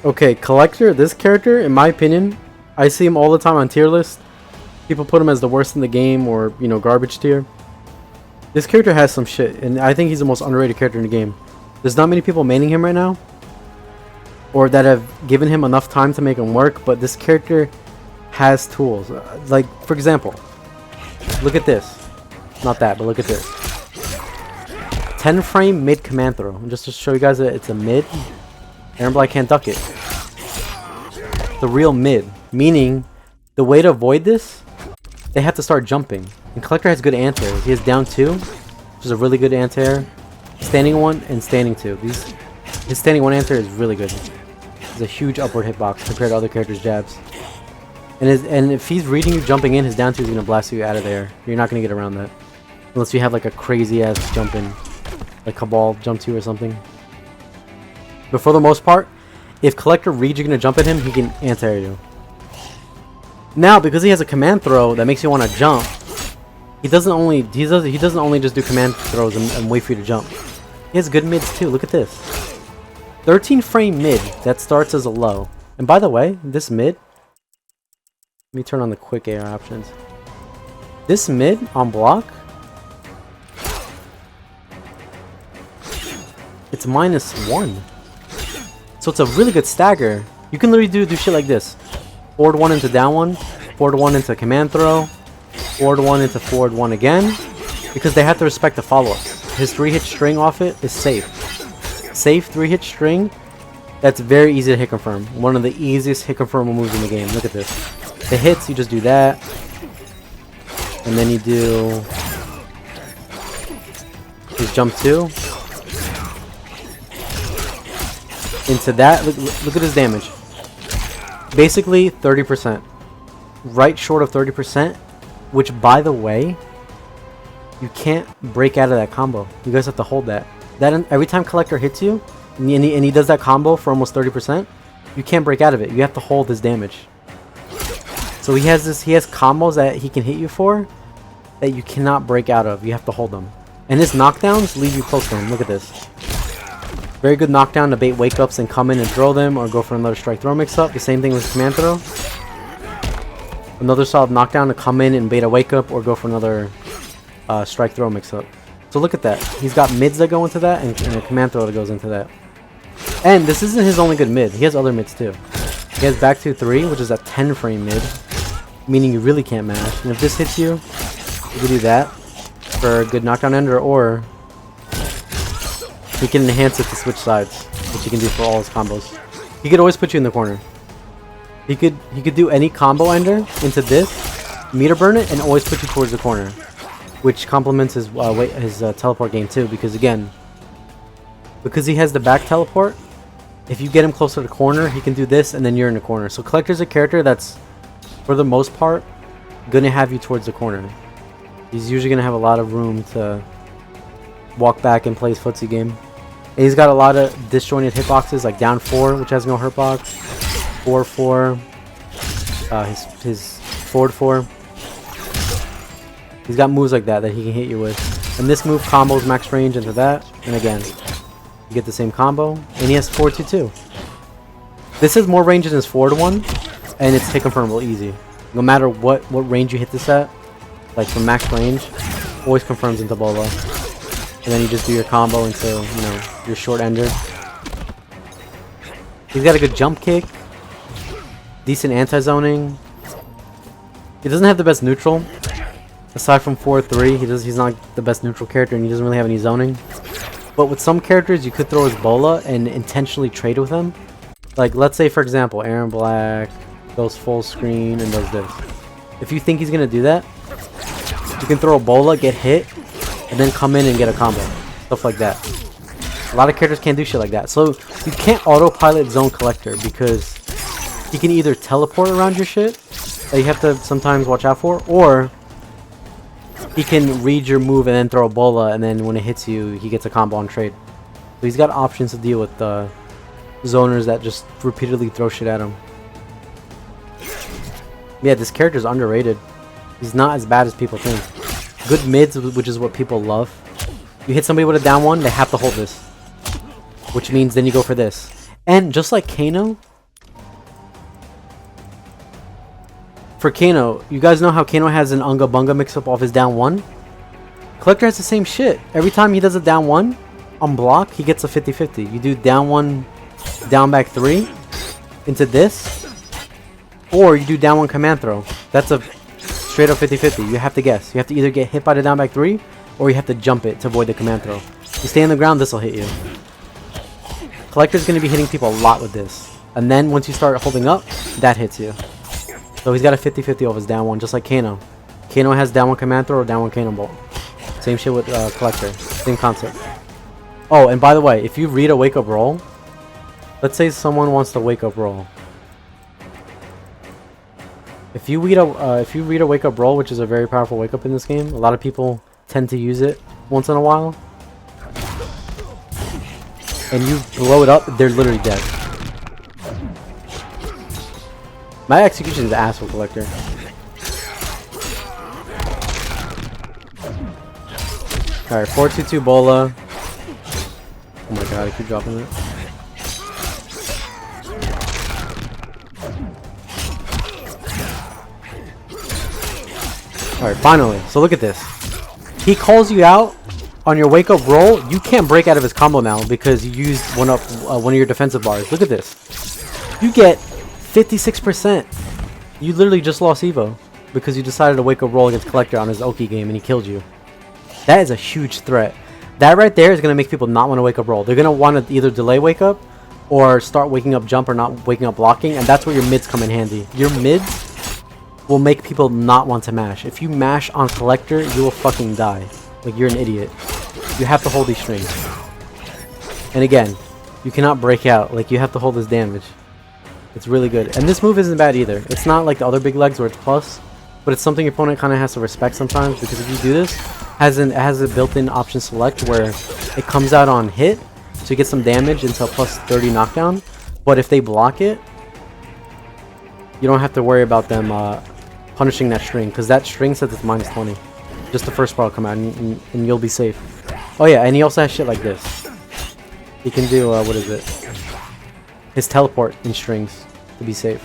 Okay, Kollector, this character, in my opinion, I see him all the time on tier lists. People put him as the worst in the game or, you know, garbage tier. This character has some shit, and I think he's the most underrated character in the game. There's not many people maining him right now, or that have given him enough time to make him work, but this character has tools. Like, for example, look at this. Not that, but look at this. 10 frame mid command throw. And just to show you guys that it's a mid, Aaron Black can't duck it. The real mid. Meaning, the way to avoid this, they have to start jumping. And Kollector has good anti-air. He has down 2, which is a really good anti-air. Standing 1 and standing 2. His standing 1 anti-air is really good. It's a huge upward hitbox compared to other characters' jabs. And if he's reading you jumping in, his down 2 is going to blast you out of there. You're not going to get around that. Unless you have like a crazy ass jump in. Like Cabal jump 2 or something. But for the most part, if Kollector reads you're going to jump at him, he can anti-air you. Now, because he has a command throw that makes you want to jump, he doesn't only just do command throws and wait for you to jump. He has good mids too. Look at this. 13 frame mid that starts as a low. And by the way, this mid, let me turn on the quick AR options. This mid on block, it's -1. So it's a really good stagger. You can literally do shit like this. Forward 1 into down 1, forward 1 into command throw, forward 1 into forward 1 again, because they have to respect the follow-ups. His 3-hit string off it is safe. Safe 3-hit string, that's very easy to hit confirm. One of the easiest hit confirm moves in the game. Look at this. The hits, you just do that, and then you do his jump 2 into that. Look at his damage. Basically 30%, right short of 30%, which by the way, you can't break out of that combo. You guys have to hold that. Every time Kollector hits you, and he does that combo for almost 30%, you can't break out of it. You have to hold his damage. So he has combos that he can hit you for that you cannot break out of. You have to hold them. And his knockdowns leave you close to him. Look at this. Very good knockdown to bait wake-ups and come in and throw them, or go for another strike-throw mix-up. The same thing with command throw. Another solid knockdown to come in and bait a wake-up, or go for another strike-throw mix-up. So look at that. He's got mids that go into that, and a command throw that goes into that. And this isn't his only good mid. He has other mids too. He has back 2-3, which is a 10 frame mid, meaning you really can't mash. And if this hits you, you can do that for a good knockdown ender, or he can enhance it to switch sides, which he can do for all his combos. He could always put you in the corner. He could do any combo ender into this, meter burn it, and always put you towards the corner, which complements his teleport game too. Because again, because he has the back teleport, if you get him close to the corner, he can do this, and then you're in the corner. So Kollector's a character that's, for the most part, gonna have you towards the corner. He's usually gonna have a lot of room to walk back and play his footsie game. And he's got a lot of disjointed hitboxes, like down 4, which has no hurtbox, 4-4, his forward 4. He's got moves like that he can hit you with. And this move combos max range into that, and again, you get the same combo. And he has 4-2-2. This has more range than his forward one, and it's hit confirmable easy. No matter what range you hit this at, like from max range, always confirms into Bola. And then you just do your combo into, you know, your short ender. He's got a good jump kick, decent anti-zoning. He doesn't have the best neutral. Aside from 4-3, he's not the best neutral character, and he doesn't really have any zoning. But with some characters, you could throw his Bola and intentionally trade with him. Like, let's say, for example, Aaron Black goes full screen and does this. If you think he's going to do that, you can throw a Bola, get hit, and then come in and get a combo. Stuff like that. A lot of characters can't do shit like that. So you can't autopilot zone Kollector, because he can either teleport around your shit that you have to sometimes watch out for, or he can read your move and then throw a Bola, and then when it hits you, he gets a combo on trade. So he's got options to deal with zoners that just repeatedly throw shit at him. Yeah, this character's underrated. He's not as bad as people think. Good mids, which is what people love. You hit somebody with a down 1, they have to hold this, which means then you go for this. And just like Kano, for Kano, you guys know how Kano has an Unga Bunga mix-up off his down 1? Kollector has the same shit. Every time he does a down 1 on block, he gets a 50-50. You do down 1, down back 3 into this, or you do down 1 command throw. That's a straight up 50-50. You have to guess. You have to either get hit by the down back 3, or you have to jump it to avoid the command throw. You stay on the ground, this will hit you. Kollector's going to be hitting people a lot with this. And then once you start holding up, that hits you. So he's got a 50-50 off his down 1, just like Kano. Kano has down 1 command throw or down 1 cannonball. Same shit with Kollector. Same concept. Oh, and by the way, if you read a wake up roll, let's say someone wants to wake up roll. If you read a wake up roll, which is a very powerful wake up in this game, a lot of people tend to use it once in a while, and you blow it up, they're literally dead. My execution is ass for Kollector. Alright, 4-2-2 Bola. Oh my god, I keep dropping it. Alright, finally. So look at this. He calls you out on your wake up roll. You can't break out of his combo now because you used one of your defensive bars. Look at this. You get 56%. You literally just lost Evo because you decided to wake up roll against Kollector on his Oki game and he killed you. That is a huge threat. That right there is going to make people not want to wake up roll. They're going to want to either delay wake up or start waking up jump or not waking up blocking, and that's where your mids come in handy. Your mids will make people not want to mash. If you mash on Kollector, you will fucking die. Like, you're an idiot. You have to hold these strings. And again, you cannot break out. Like, you have to hold this damage. It's really good. And this move isn't bad either. It's not like the other big legs where it's plus, but it's something your opponent kind of has to respect sometimes, because if you do this, it has a built-in option select where it comes out on hit, so you get some damage into a plus 30 knockdown, but if they block it, you don't have to worry about them punishing that string, because that string says it's minus 20. Just the first bar will come out, and you'll be safe. Oh yeah, and he also has shit like this. He can do, what is it? His teleport in strings to be safe.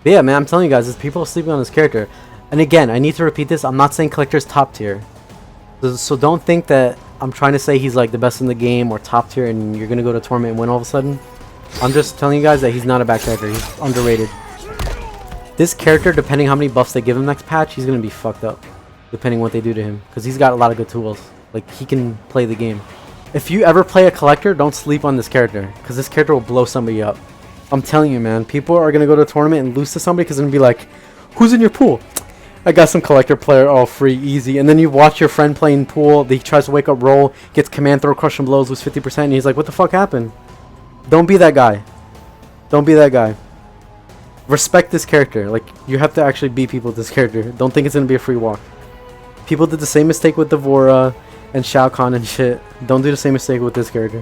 But yeah, man, I'm telling you guys, there's people sleeping on this character. And again, I need to repeat this, I'm not saying Kollector's top tier. So don't think that I'm trying to say he's like the best in the game or top tier and you're going to go to tournament and win all of a sudden. I'm just telling you guys that he's not a bad character. He's underrated. This character, depending how many buffs they give him next patch, he's going to be fucked up. Depending what they do to him. Because he's got a lot of good tools. Like, he can play the game. If you ever play a Kollector, don't sleep on this character. Because this character will blow somebody up. I'm telling you, man. People are going to go to a tournament and lose to somebody because they're going to be like, who's in your pool? I got some Kollector player, all free, easy. And then you watch your friend playing pool, he tries to wake up roll, gets command throw, crush and blows, lose 50%, and he's like, what the fuck happened? Don't be that guy. Don't be that guy. Respect this character. Like, you have to actually beat people with this character. Don't think it's going to be a free walk. People did the same mistake with Devora and Shao Kahn and shit. Don't do the same mistake with this character.